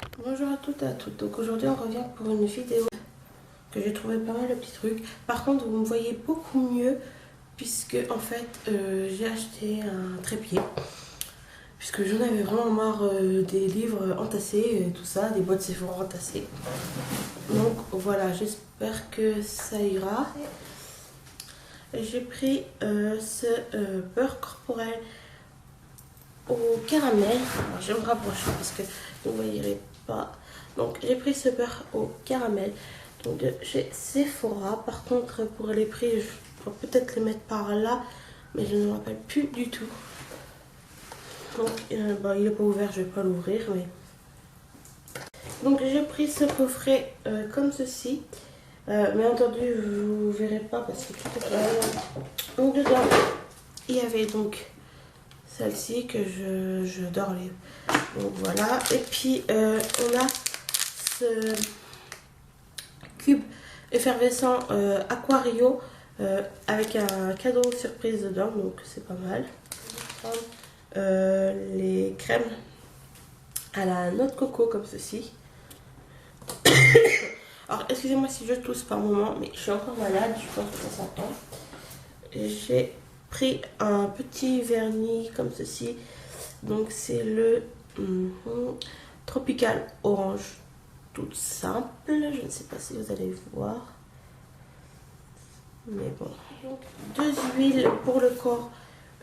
Bonjour à toutes et à toutes. Donc aujourd'hui on revient pour une vidéo que j'ai trouvé pas mal de petits trucs. Par contre vous me voyez beaucoup mieux puisque en fait j'ai acheté un trépied. Puisque j'en avais vraiment marre des livres entassés et tout ça, des boîtes Sephora entassées. Donc voilà, j'espère que ça ira. J'ai pris ce beurre corporel au caramel. Alors, je vais me rapprocher parce que vous ne voyez pas. Donc j'ai pris ce beurre au caramel. Donc de chez Sephora. Par contre pour les prix, je pourrais peut-être les mettre par là, mais je ne me rappelle plus du tout. Donc bah, il n'est pas ouvert, je ne vais pas l'ouvrir. Mais... Donc j'ai pris ce coffret comme ceci. Mais entendu, vous ne verrez pas parce que tout est donc dedans, il y avait donc celle-ci que je dors les. Donc voilà. Et puis on a ce cube effervescent Aquario avec un cadeau surprise dedans, donc c'est pas mal. Les crèmes à la noix de coco comme ceci. Alors excusez-moi si je tousse par moment, mais je suis encore malade, je pense que ça s'entend. J'ai pris un petit vernis comme ceci. Donc c'est le Tropical Orange, toute simple. Je ne sais pas si vous allez voir. Mais bon. Donc, 2 huiles pour le corps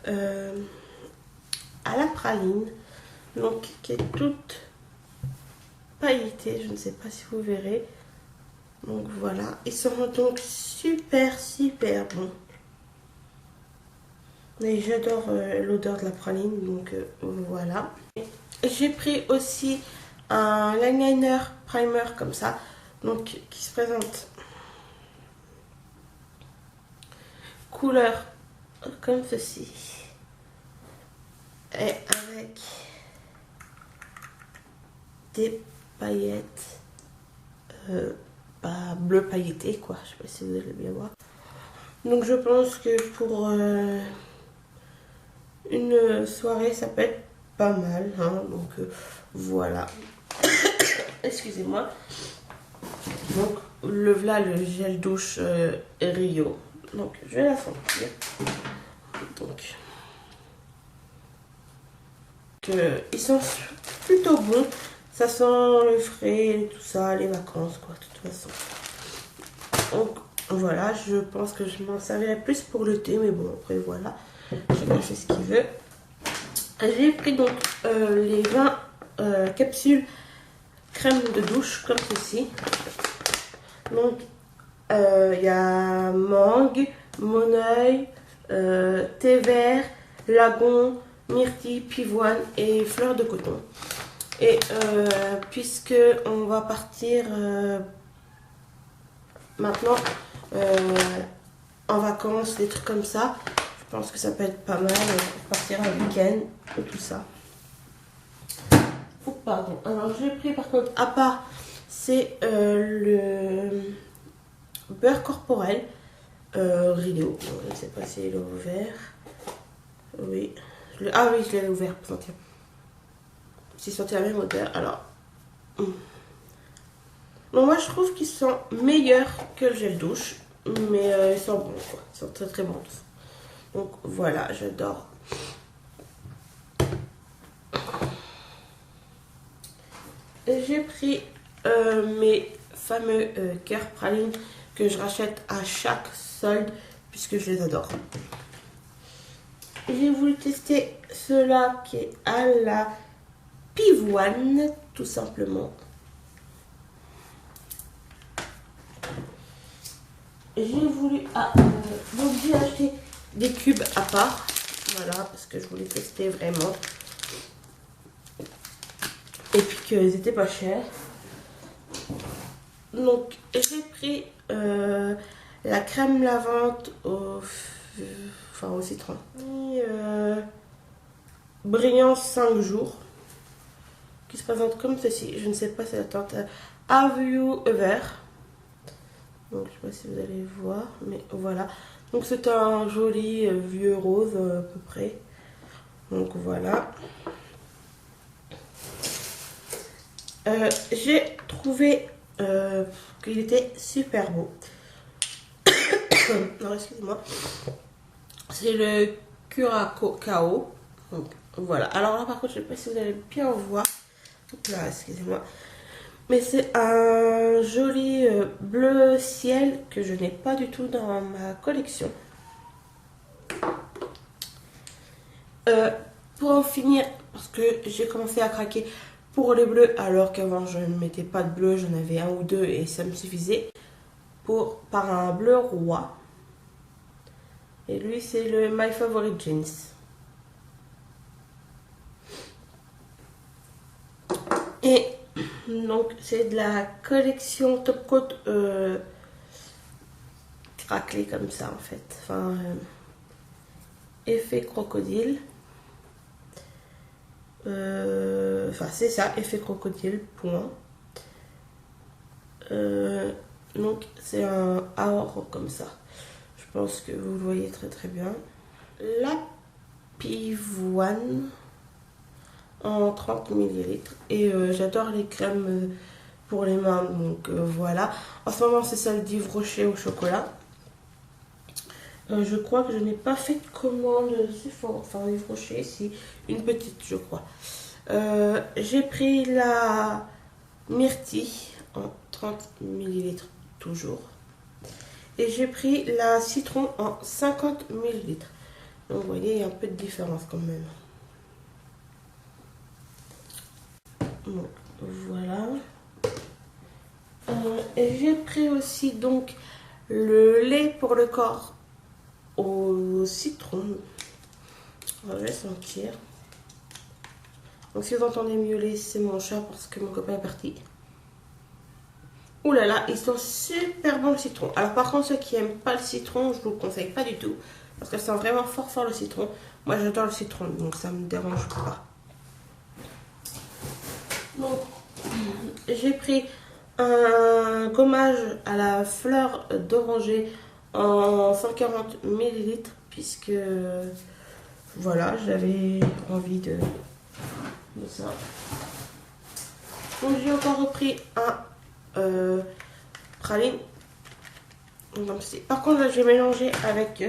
à la praline. Donc qui est toute pailletée. Je ne sais pas si vous verrez. Donc voilà. Ils sont donc super bons. Et j'adore l'odeur de la praline, donc voilà. J'ai pris aussi un eyeliner primer comme ça, donc qui se présente couleur comme ceci. Et avec des paillettes bleu pailleté quoi, je sais pas si vous allez bien voir. Donc je pense que pour une soirée ça peut être pas mal, hein, donc voilà. Excusez-moi. Donc le gel douche Rio. Donc je vais la sentir. Donc ils sont plutôt bons. Ça sent le frais, tout ça, les vacances quoi, de toute façon. Donc voilà, je pense que je m'en servirai plus pour le thé, mais bon après voilà, chacun fait ce qu'il veut. J'ai pris donc les 20 capsules crème de douche comme ceci. Donc il y a mangue, moneuil, thé vert, lagon, myrtille, pivoine et fleur de coton. Et puisque on va partir maintenant en vacances, des trucs comme ça, je pense que ça peut être pas mal pour partir un week-end et tout ça. Oh, pardon. Alors j'ai pris par contre à part, c'est le beurre corporel Rio. Je ne sais pas si il est ouvert. Oui. Ah oui, je l'ai ouvert pour sentir. C'est senti la même odeur. Alors. Bon, moi je trouve qu'ils sont meilleurs que le gel douche. Mais ils sont bons quoi. Ils sont très bons. Donc voilà, j'adore. J'ai pris mes fameux cœurs pralines que je rachète à chaque solde puisque je les adore. J'ai voulu tester ceux-là qui est à la pivoine, tout simplement. J'ai voulu... donc j'ai acheté des cubes à part. Voilà, parce que je voulais tester vraiment. Et puis qu'ils étaient pas chers. Donc j'ai pris la crème lavante au citron. Et, brillance 5 jours. Qui se présente comme ceci. Je ne sais pas si la teinte Have You Ever. Donc je ne sais pas si vous allez voir. Mais voilà. Donc c'est un joli vieux rose à peu près. Donc voilà. J'ai trouvé qu'il était super beau. Non, excusez-moi. C'est le Curacao. Donc, voilà. Alors là, par contre, je ne sais pas si vous allez bien voir. Là, excusez-moi. Mais c'est un joli bleu ciel que je n'ai pas du tout dans ma collection. Pour en finir, parce que j'ai commencé à craquer pour les bleus, alors qu'avant je ne mettais pas de bleu, j'en avais un ou deux et ça me suffisait. Par un bleu roi. Et lui, c'est le My Favorite Jeans. Et donc, c'est de la collection Top Coat craquelé comme ça, en fait. Enfin, effet crocodile. Enfin, c'est ça, effet crocodile, point. Donc, c'est un or comme ça. Je pense que vous le voyez très très bien. La pivoine en 30 ml. Et j'adore les crèmes pour les mains. Donc voilà. En ce moment, c'est celle d'Yves Rocher au chocolat. Je crois que je n'ai pas fait de commande Sephora. Enfin, Yves Rocher, si. Une petite, je crois. J'ai pris la myrtille en 30 ml toujours. Et j'ai pris la citron en 50 ml. Donc vous voyez, il y a un peu de différence quand même. Donc voilà. Et j'ai pris aussi donc le lait pour le corps au citron. On va le sentir. Donc si vous entendez miauler, c'est mon chat parce que mon copain est parti. Ouh là là, ils sont super bons le citron. Alors par contre, ceux qui n'aiment pas le citron, je vous le conseille pas du tout. Parce que ça sent vraiment fort fort le citron. Moi j'adore le citron, donc ça me dérange pas. Donc j'ai pris un gommage à la fleur d'oranger en 140 ml. Puisque voilà, j'avais envie de ça. Donc j'ai encore repris un praline. Par contre là je vais mélanger avec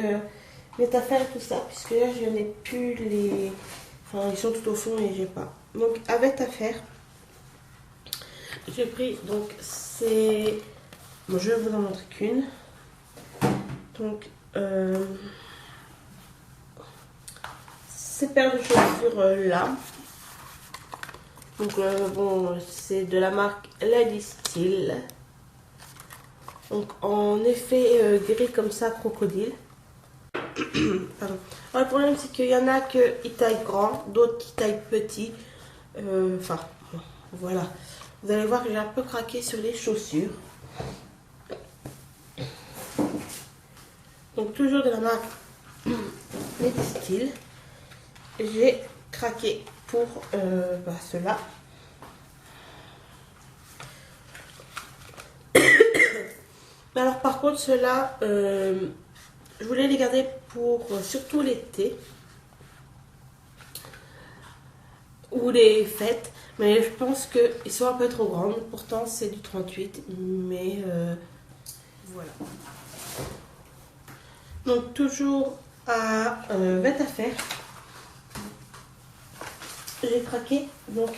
les affaires et tout ça, puisque là je n'ai plus les, enfin ils sont tout au fond et j'ai pas. Donc avec affaire, j'ai pris, donc c'est, bon, je vais vous en montrer qu'une. Donc ces paires de chaussures là, donc bon, c'est de la marque Lady Style. Donc en effet gris comme ça, crocodile. Pardon. Alors, le problème c'est qu'il y en a qui taillent grand, d'autres qui taillent petit. Enfin, bon, voilà. Vous allez voir que j'ai un peu craqué sur les chaussures. Donc toujours de la marque Lady Style. J'ai craqué pour ceux-là. Alors par contre ceux-là, je voulais les garder pour surtout l'été ou les fêtes, mais je pense qu'ils sont un peu trop grands. Pourtant c'est du 38, mais voilà. Donc toujours à Vête à faire, j'ai craqué donc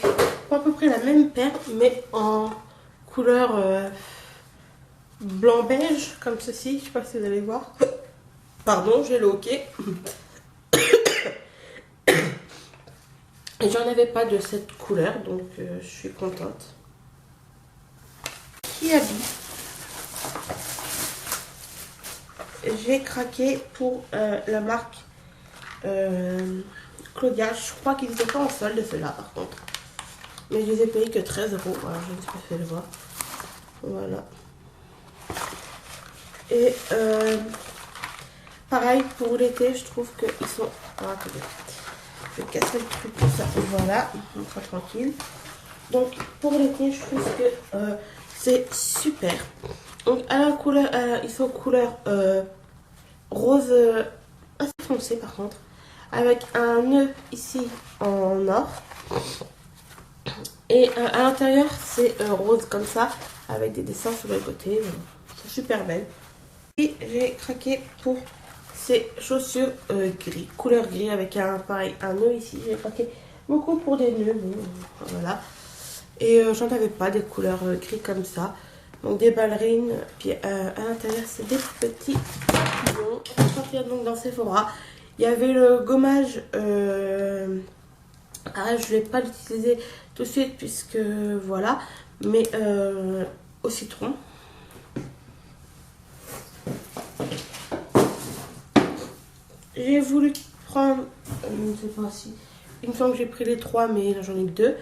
à peu près la même paire, mais en couleur blanc beige comme ceci. Je sais pas si vous allez voir. Pardon, j'ai le hoquet. Et j'en avais pas de cette couleur, donc je suis contente. Kiabi. J'ai craqué pour la marque Claudia. Je crois qu'ils étaient pas en solde ceux-là par contre. Mais je les ai payés que 13 €. Alors je ne sais pas si vous le voir. Voilà. Et pareil pour l'été, je trouve qu'ils sont. Alors, attendez. Je vais casser le truc pour ça. Voilà, on sera tranquille. Donc pour l'été, je trouve que c'est super. Donc à la couleur, ils sont couleur rose assez foncé par contre, avec un nœud ici en or Et à l'intérieur, c'est rose comme ça, avec des dessins sur les côtés. C'est super belle. Et j'ai craqué pour ces chaussures gris, couleur gris, avec pareil, un nœud ici. J'ai craqué beaucoup pour des nœuds. Bon, voilà. Et j'en avais pas des couleurs gris comme ça. Donc des ballerines. Puis à l'intérieur, c'est des petits boutons. On va sortir donc dans Sephora. Il y avait le gommage. Ah, je vais pas l'utiliser tout de suite puisque voilà. Mais au citron. J'ai voulu prendre, je ne sais pas si, il me semble que j'ai pris les 3, mais là j'en ai que 2.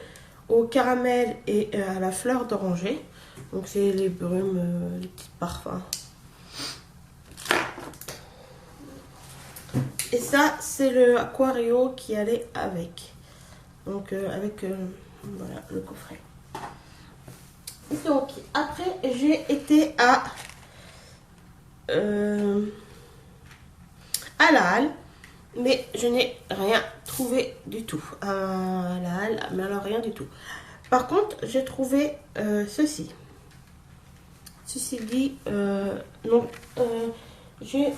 Au caramel et à la fleur d'oranger. Donc c'est les brumes, les petits parfums. Et ça, c'est le Aquario qui allait avec. Donc avec voilà, le coffret. Donc après, j'ai été à la halle. Mais je n'ai rien trouvé du tout à la halle, mais alors rien du tout. Par contre, j'ai trouvé ceci. Ceci dit, j'ai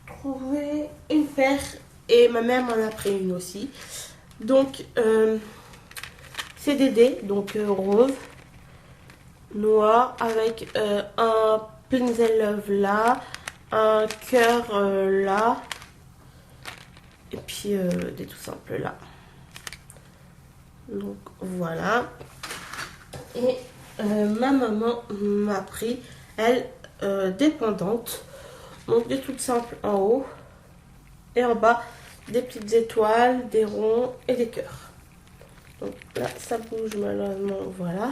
trouvé une paire et ma mère m'en a pris une aussi. Donc, c'est des dés, donc rose, noir, avec un Pencil Love là, un cœur là. Et puis des tout simples là. Donc voilà. Et ma maman m'a pris, elle, des pendantes. Donc des toutes simples en haut. Et en bas, des petites étoiles, des ronds et des cœurs. Donc là, ça bouge malheureusement, voilà.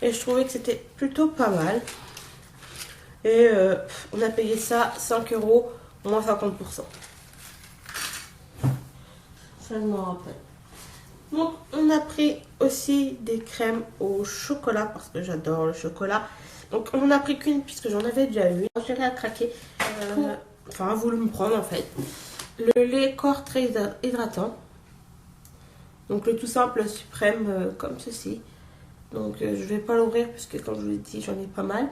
Et je trouvais que c'était plutôt pas mal. Et on a payé ça 5 €, moins 50%. Ça, je m'en rappelle. Donc, on a pris aussi des crèmes au chocolat parce que j'adore le chocolat. Donc, on n'en a pris qu'une puisque j'en avais déjà eu. J'ai rien craqué. Enfin, voulu me prendre en fait. Le lait corps très hydratant. Donc, le tout simple suprême comme ceci. Donc, je vais pas l'ouvrir puisque, comme je vous l'ai dit, j'en ai pas mal.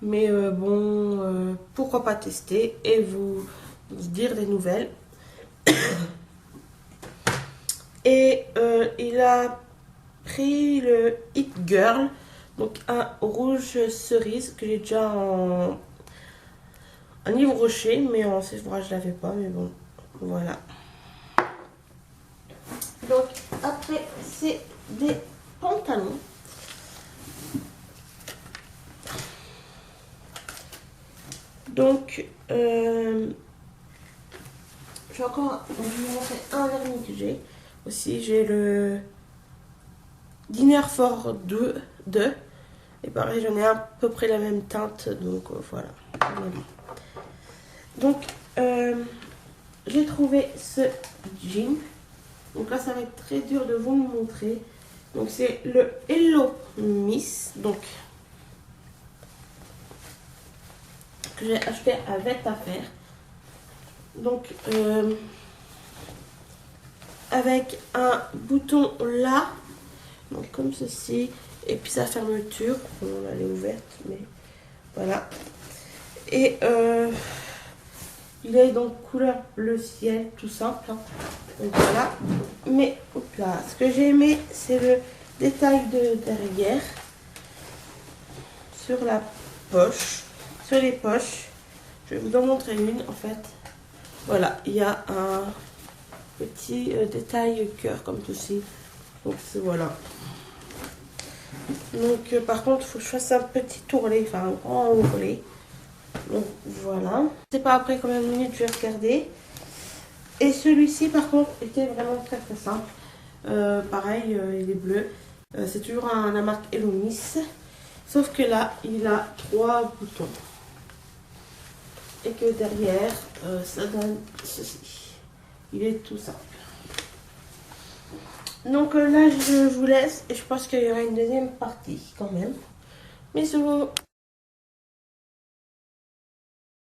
Mais bon, pourquoi pas tester et vous dire des nouvelles. Et il a pris le Hit Girl, donc un rouge cerise que j'ai déjà en Yves Rocher, mais en Sephora je l'avais pas, mais bon, voilà. Donc après c'est des pantalons. Donc j'ai encore, je vais vous montrer un vernis que j'ai. Aussi, j'ai le Dinner for 2. Et pareil, j'en ai à peu près la même teinte. Donc, voilà. Donc, j'ai trouvé ce jean. Donc là, ça va être très dur de vous le montrer. Donc, c'est le Hello Miss. Donc, que j'ai acheté à Vette-à-Faire. Donc, avec un bouton là, donc comme ceci, et puis sa fermeture, bon, elle est ouverte, mais voilà. Et il est donc couleur bleu ciel, tout simple, hein. Donc voilà. Mais hop là, ce que j'ai aimé, c'est le détail de derrière, sur la poche, sur les poches. Je vais vous en montrer une en fait. Voilà, il y a un petit détail cœur comme ceci. Donc voilà. Donc par contre, il faut que je fasse un petit ourlet, enfin un grand ourlet. Donc voilà. Je sais pas après combien de minutes je vais regarder. Et celui-ci par contre était vraiment très très simple. Pareil, il est bleu. C'est toujours la marque Hello Miss. Sauf que là, il a 3 boutons. Et que derrière, ça donne ceci. Il est tout simple. Donc là, je vous laisse. Et je pense qu'il y aura une deuxième partie quand même. Bisous.